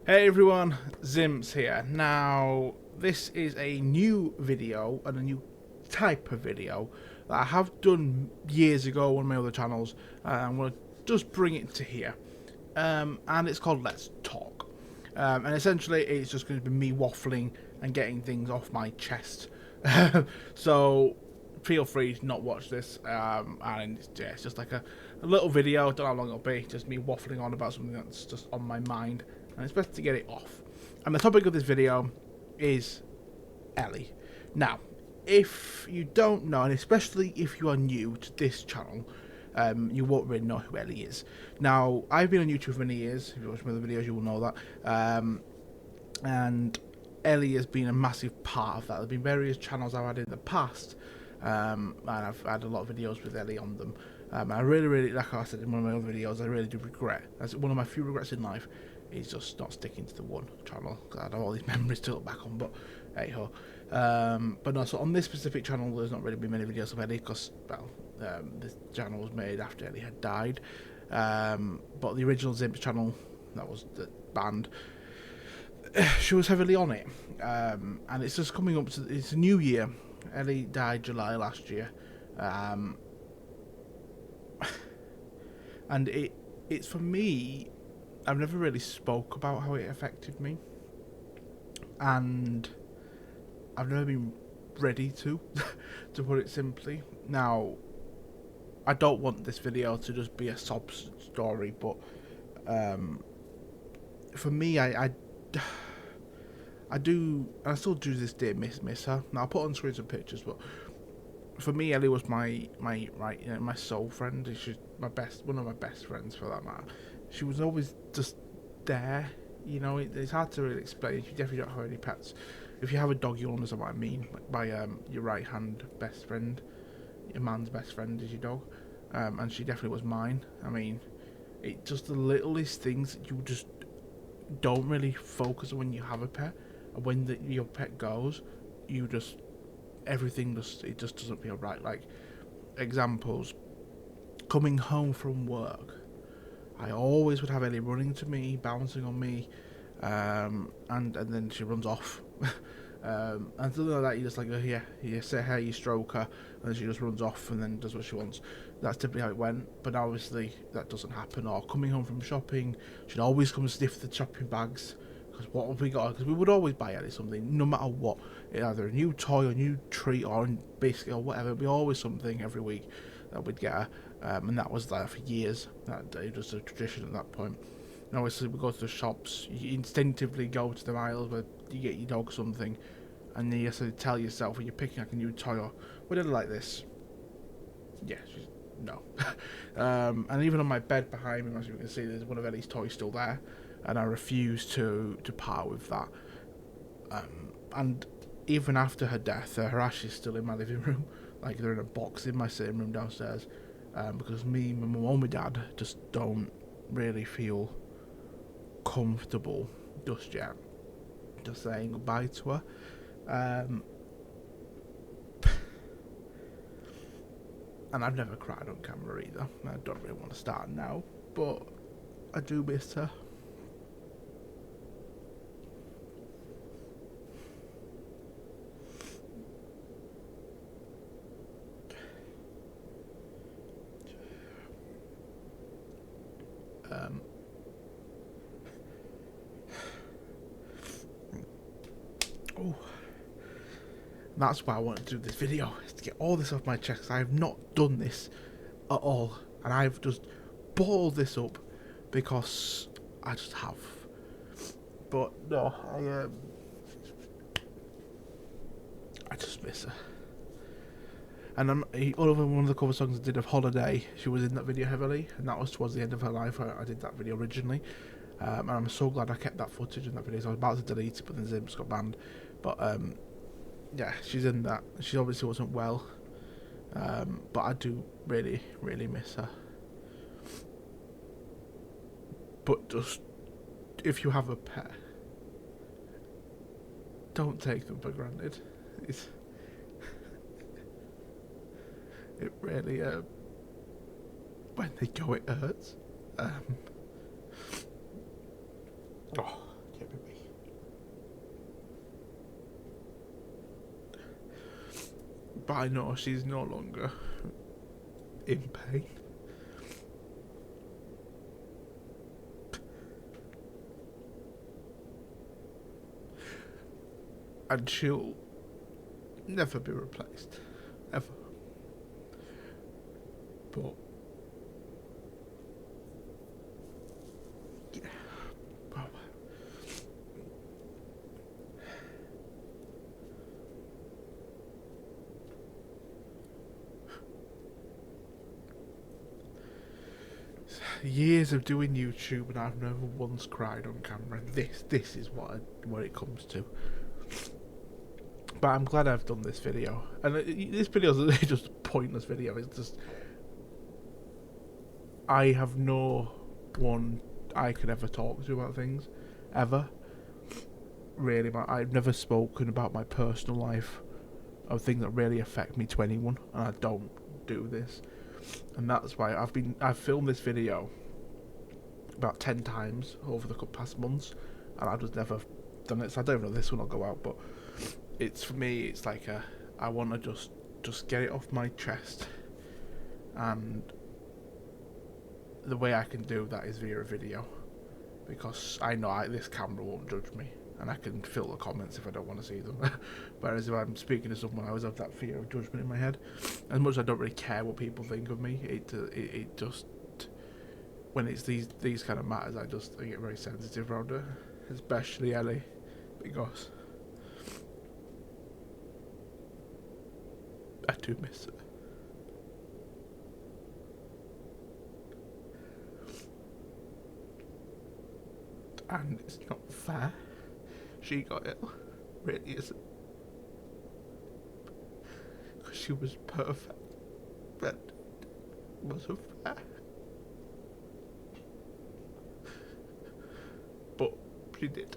Hey everyone, Zims here. Now, this is a new video and a new type of video that I have done years ago on one of my other channels. I'm going to just bring it to here. And it's called Let's Talk. And essentially it's just going to be me waffling and getting things off my chest. So feel free to not watch this. And it's just like a little video. I don't know how long it'll be. Just me waffling on about something that's just on my mind. And it's best to get it off. And the topic of this video is Ellie. Now, if you don't know, and especially if you are new to this channel, you won't really know who Ellie is. Now, I've been on YouTube for many years. If you watch my other videos, you will know that. And Ellie has been a massive part of that. There have been various channels I've had in the past, and I've had a lot of videos with Ellie on them. I really, like I said in one of my other videos, I really do regret. That's one of my few regrets in life. Is just not sticking to the one channel, because I have all these memories to look back on, but hey ho. But no, so on this specific channel there's not really been many videos of Ellie, because, well, this channel was made after Ellie had died. But the original Zimps channel, that was the band, she was heavily on it. And it's just coming up to, it's a new year. Ellie died July last year. And it's for me, I've never really spoke about how it affected me, and I've never been ready to put it simply. Now, I don't want this video to just be a sob story, but for me, I do, and I still do this day miss her. Now, I'll put on screen some pictures, but for me, Ellie was my soul friend. She's one of my best friends for that matter. She was always just there, you know. It's hard to really explain. If you definitely don't have any pets, if you have a dog, you'll understand what I mean. Like by your right hand best friend, your man's best friend is your dog, and she definitely was mine. I mean, it just the littlest things that you just don't really focus on when you have a pet, and when your pet goes, you just everything it just doesn't feel right. Like examples, coming home from work. I always would have Ellie running to me, bouncing on me, and then she runs off. And something like that, you just like, oh, yeah, you say hey, you stroke her, and then she just runs off and then does what she wants. That's typically how it went, but obviously that doesn't happen. Or coming home from shopping, she'd always come and sniff the shopping bags, because what have we got? Because we would always buy Ellie something, no matter what. Either a new toy, or a new treat, or basically, or whatever. It'd be always something every week that we'd get her. And that was there for years. It was a tradition at that point. And obviously, we go to the shops. You instinctively go to the aisles where you get your dog something, and then you have to tell yourself when you're picking like a new toy or whatever like this. Yeah, no. And even on my bed behind me, as you can see, there's one of Ellie's toys still there, and I refuse to part with that. And even after her death, her ashes still in my living room. Like they're in a box in my sitting room downstairs. Because me, my mum, and my dad just don't really feel comfortable just yet, just saying goodbye to her. And I've never cried on camera either. I don't really want to start now, but I do miss her. Oh, that's why I wanted to do this video, is to get all this off my chest. I have not done this at all, and I've just balled this up because I just have. But no, I just miss her. And one of the cover songs I did of Holiday, she was in that video heavily, and that was towards the end of her life. I did that video originally, and I'm so glad I kept that footage in that video. So I was about to delete it, but then Zimps got banned. But yeah, she's in that. She obviously wasn't well, but I do really, really miss her. But just, if you have a pet, don't take them for granted. It really, when they go, it hurts. Oh, But I know she's no longer in pain. And she'll never be replaced. Ever. But yeah. Well, years of doing YouTube and I've never once cried on camera. This is what it comes to. But I'm glad I've done this video. And this video is just a pointless video. It's just, I have no one I could ever talk to about things, ever. Really, I've never spoken about my personal life, of things that really affect me to anyone, and I don't do this. And that's why I've filmed this video about 10 times over the past months, and I've just never done it. So I don't know if this one will go out, but it's, for me, it's like I want to just get it off my chest, and the way I can do that is via a video, because I know this camera won't judge me, and I can filter comments if I don't want to see them. Whereas if I'm speaking to someone, I always have that fear of judgment in my head. As much as I don't really care what people think of me, it just, when it's these kind of matters, I get very sensitive around it, especially Ellie, because I do miss her. And it's not fair. She got ill. Really isn't. Because she was perfect. But it wasn't fair. But she did.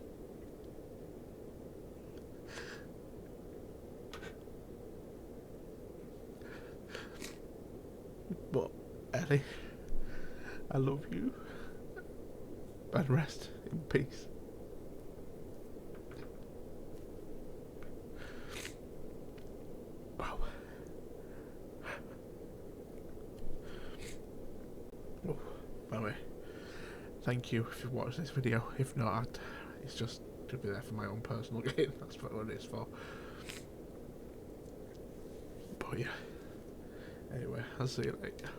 But Ellie, I love you. And rest in peace. Wow. Oh, by the way, thank you if you watched this video. If not, it's just to be there for my own personal gain. That's what it is for. But yeah. Anyway, I'll see you later.